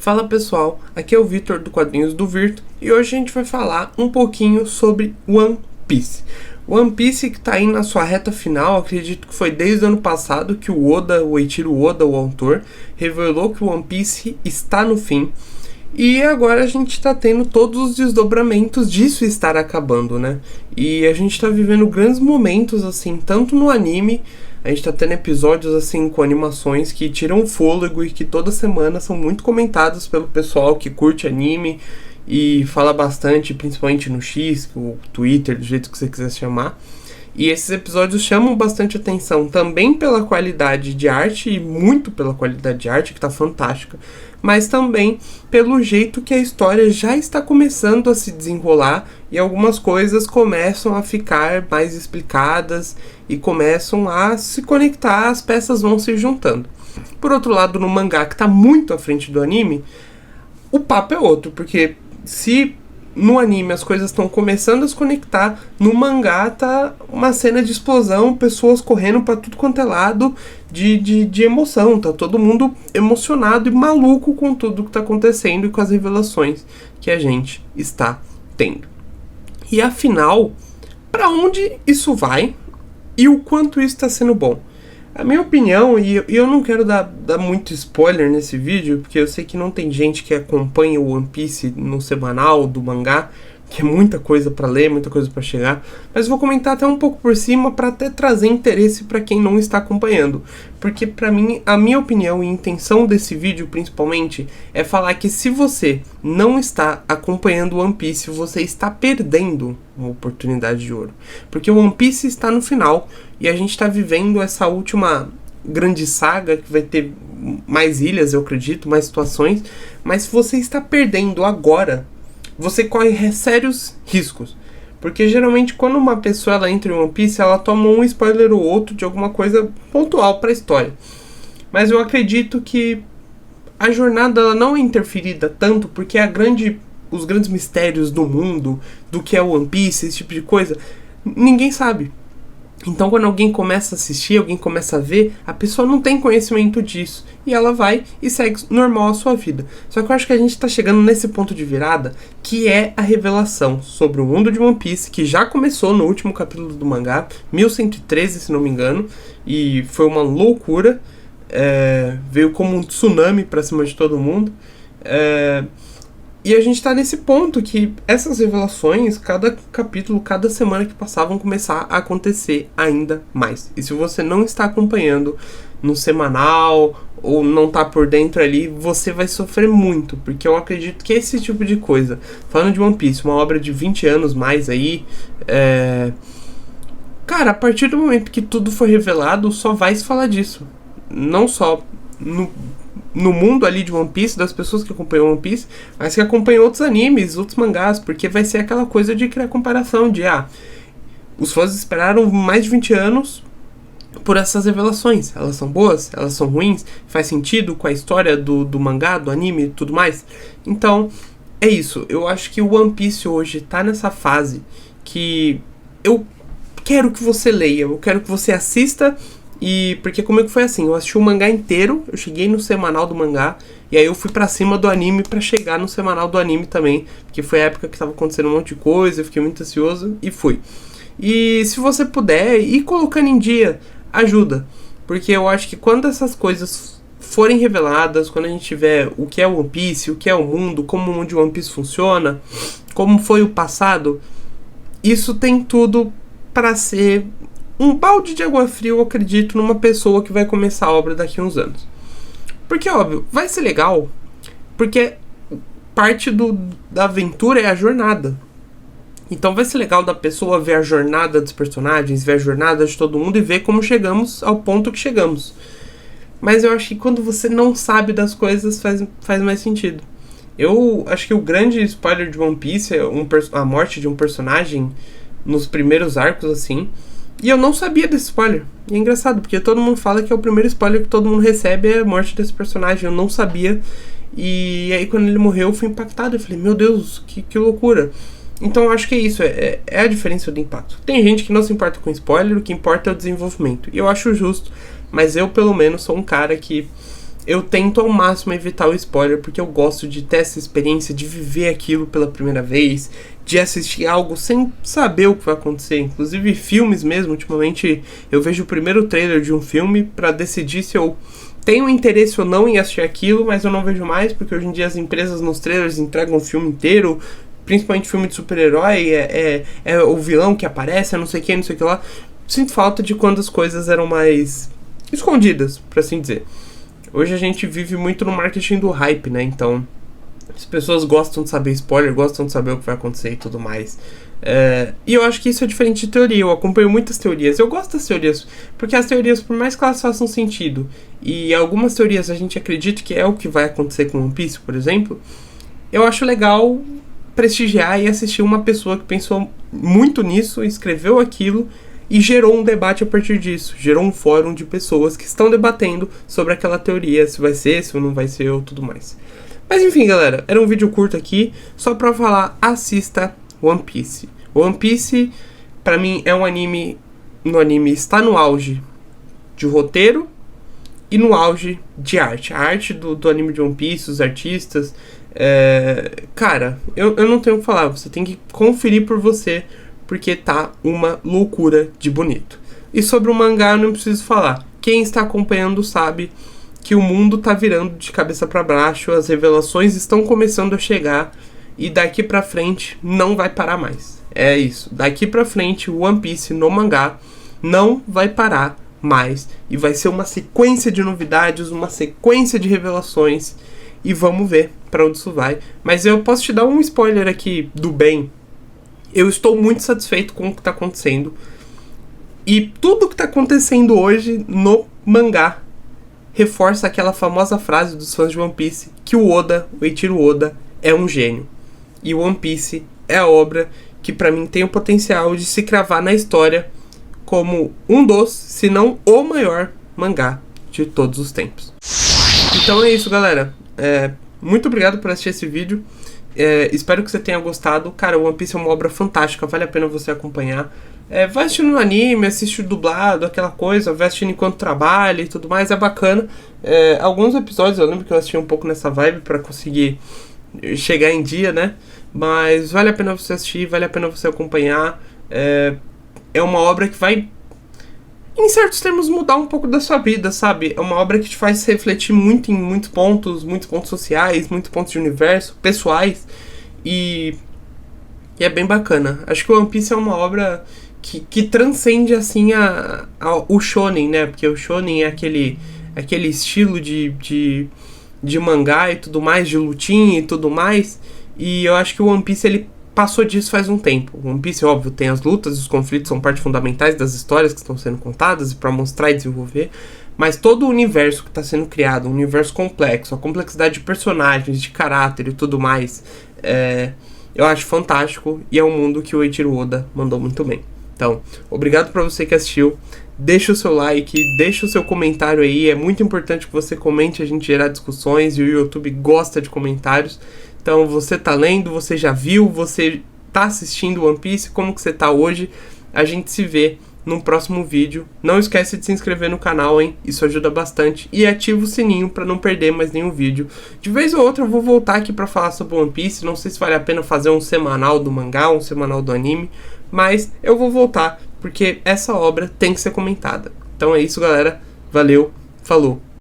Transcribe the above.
Fala pessoal, aqui é o Vitor do Quadrinhos do Virto e hoje a gente vai falar um pouquinho sobre One Piece. One Piece que tá aí na sua reta final, acredito que foi desde o ano passado que o Eiichiro Oda, o autor, revelou que o One Piece está no fim. E agora a gente tá tendo todos os desdobramentos disso estar acabando, né? E a gente tá vivendo grandes momentos, assim, tanto no anime. A gente tá tendo episódios, assim, com animações que tiram o fôlego e que toda semana são muito comentados pelo pessoal que curte anime e fala bastante, principalmente no X, o Twitter, do jeito que você quiser chamar. E esses episódios chamam bastante atenção também pela qualidade de arte, e muito pela qualidade de arte, que tá fantástica, mas também pelo jeito que a história já está começando a se desenrolar e algumas coisas começam a ficar mais explicadas e começam a se conectar, as peças vão se juntando. Por outro lado, no mangá, que está muito à frente do anime, o papo é outro, porque se no anime as coisas estão começando a se conectar, no mangá tá uma cena de explosão, pessoas correndo pra tudo quanto é lado de emoção, tá todo mundo emocionado e maluco com tudo que tá acontecendo e com as revelações que a gente está tendo. E afinal, pra onde isso vai e o quanto isso está sendo bom? A minha opinião, e eu não quero dar muito spoiler nesse vídeo, porque eu sei que não tem gente que acompanha o One Piece no semanal do mangá, que é muita coisa para ler, muita coisa para chegar, mas vou comentar até um pouco por cima para até trazer interesse para quem não está acompanhando, porque para mim, a minha opinião e intenção desse vídeo principalmente é falar que se você não está acompanhando o One Piece, você está perdendo uma oportunidade de ouro, porque o One Piece está no final e a gente está vivendo essa última grande saga que vai ter mais ilhas, eu acredito, mais situações, mas se você está perdendo agora, você corre sérios riscos. Porque geralmente quando uma pessoa ela entra em One Piece, ela toma um spoiler ou outro de alguma coisa pontual para a história. Mas eu acredito que a jornada ela não é interferida tanto, porque os grandes mistérios do mundo, do que é o One Piece, esse tipo de coisa, ninguém sabe. Então quando alguém começa a assistir, alguém começa a ver, a pessoa não tem conhecimento disso. E ela vai e segue normal a sua vida. Só que eu acho que a gente tá chegando nesse ponto de virada, que é a revelação sobre o mundo de One Piece, que já começou no último capítulo do mangá, 1113 se não me engano, e foi uma loucura, veio como um tsunami pra cima de todo mundo. E a gente tá nesse ponto que essas revelações, cada capítulo, cada semana que passar, vão começar a acontecer ainda mais. E se você não está acompanhando no semanal ou não tá por dentro ali, você vai sofrer muito, porque eu acredito que esse tipo de coisa, falando de One Piece, uma obra de 20 anos mais aí, cara, a partir do momento que tudo for revelado, só vai se falar disso. Não só no mundo ali de One Piece, das pessoas que acompanham One Piece, mas que acompanham outros animes, outros mangás, porque vai ser aquela coisa de criar comparação, de os fãs esperaram mais de 20 anos por essas revelações, elas são boas, elas são ruins, faz sentido com a história do mangá, do anime e tudo mais. Então, é isso, eu acho que o One Piece hoje tá nessa fase que eu quero que você leia, eu quero que você assista. E porque comigo foi assim, eu assisti o mangá inteiro, eu cheguei no semanal do mangá, e aí eu fui pra cima do anime pra chegar no semanal do anime também, porque foi a época que tava acontecendo um monte de coisa, eu fiquei muito ansioso e fui. E se você puder ir colocando em dia, ajuda, porque eu acho que quando essas coisas forem reveladas, quando a gente tiver o que é o One Piece, o que é o mundo, como o mundo de One Piece funciona, como foi o passado, isso tem tudo pra ser um balde de água fria, eu acredito, numa pessoa que vai começar a obra daqui a uns anos. Porque, óbvio, vai ser legal, porque parte da aventura é a jornada. Então vai ser legal da pessoa ver a jornada dos personagens, ver a jornada de todo mundo e ver como chegamos ao ponto que chegamos. Mas eu acho que quando você não sabe das coisas, faz mais sentido. Eu acho que o grande spoiler de One Piece é a morte de um personagem nos primeiros arcos, assim. E eu não sabia desse spoiler. E é engraçado, porque todo mundo fala que é o primeiro spoiler que todo mundo recebe é a morte desse personagem. Eu não sabia. E aí quando ele morreu eu fui impactado. Eu falei, meu Deus, que loucura. Então eu acho que é isso, é a diferença do impacto. Tem gente que não se importa com spoiler, o que importa é o desenvolvimento. E eu acho justo, mas eu pelo menos sou um cara que eu tento ao máximo evitar o spoiler, porque eu gosto de ter essa experiência, de viver aquilo pela primeira vez, de assistir algo sem saber o que vai acontecer. Inclusive filmes mesmo, ultimamente eu vejo o primeiro trailer de um filme pra decidir se eu tenho interesse ou não em assistir aquilo, mas eu não vejo mais, porque hoje em dia as empresas nos trailers entregam o filme inteiro, principalmente filme de super-herói, é o vilão que aparece, é não sei o que, não sei o que lá. Sinto falta de quando as coisas eram mais escondidas, por assim dizer. Hoje a gente vive muito no marketing do hype, né? Então, as pessoas gostam de saber spoiler, gostam de saber o que vai acontecer e tudo mais. E eu acho que isso é diferente de teoria. Eu acompanho muitas teorias. Eu gosto das teorias, porque as teorias, por mais que elas façam sentido, e algumas teorias a gente acredita que é o que vai acontecer com One Piece, por exemplo, eu acho legal prestigiar e assistir uma pessoa que pensou muito nisso, escreveu aquilo e gerou um debate a partir disso. Gerou um fórum de pessoas que estão debatendo sobre aquela teoria, se vai ser, se não vai ser ou tudo mais. Mas enfim, galera, era um vídeo curto aqui, só pra falar, assista One Piece. One Piece, pra mim, é um anime, está no auge de roteiro e no auge de arte. A arte do anime de One Piece, os artistas, cara, eu não tenho o que falar, você tem que conferir por você, porque tá uma loucura de bonito. E sobre o mangá eu não preciso falar. Quem está acompanhando sabe que o mundo tá virando de cabeça para baixo, as revelações estão começando a chegar e daqui pra frente não vai parar mais. É isso, daqui pra frente o One Piece no mangá não vai parar mais e vai ser uma sequência de novidades, uma sequência de revelações e vamos ver pra onde isso vai. Mas eu posso te dar um spoiler aqui do bem. Eu estou muito satisfeito com o que está acontecendo. E tudo que está acontecendo hoje no mangá reforça aquela famosa frase dos fãs de One Piece, que o Eiichiro Oda, é um gênio. E One Piece é a obra que para mim tem o potencial de se cravar na história como um dos, se não o maior mangá de todos os tempos. Então é isso, galera. Muito obrigado por assistir esse vídeo. Espero que você tenha gostado. Cara, One Piece é uma obra fantástica, vale a pena você acompanhar. Vai assistindo no anime, assiste dublado, aquela coisa, vai assistindo enquanto trabalha e tudo mais, é bacana. Alguns episódios eu lembro que eu assisti um pouco nessa vibe pra conseguir chegar em dia, né? Mas vale a pena você assistir, vale a pena você acompanhar. É uma obra que vai, em certos termos, mudar um pouco da sua vida, sabe? É uma obra que te faz refletir muito em muitos pontos sociais, muitos pontos de universo, pessoais, e é bem bacana. Acho que o One Piece é uma obra que transcende, assim, o shonen, né? Porque o shonen é aquele estilo de mangá e tudo mais, de lutinha e tudo mais, e eu acho que o One Piece, ele passou disso faz um tempo. O One Piece, óbvio, tem as lutas, os conflitos são parte fundamentais das histórias que estão sendo contadas para mostrar e desenvolver, mas todo o universo que está sendo criado, um universo complexo, a complexidade de personagens, de caráter e tudo mais, eu acho fantástico e é um mundo que o Eiichiro Oda mandou muito bem. Então, obrigado para você que assistiu, deixa o seu like, deixa o seu comentário aí, é muito importante que você comente, a gente gerar discussões e o YouTube gosta de comentários. Então, você tá lendo, você já viu, você tá assistindo One Piece, como que você tá hoje? A gente se vê no próximo vídeo. Não esquece de se inscrever no canal, hein? Isso ajuda bastante. E ativa o sininho para não perder mais nenhum vídeo. De vez ou outra eu vou voltar aqui para falar sobre One Piece. Não sei se vale a pena fazer um semanal do mangá, um semanal do anime, mas eu vou voltar, porque essa obra tem que ser comentada. Então é isso, galera. Valeu, falou!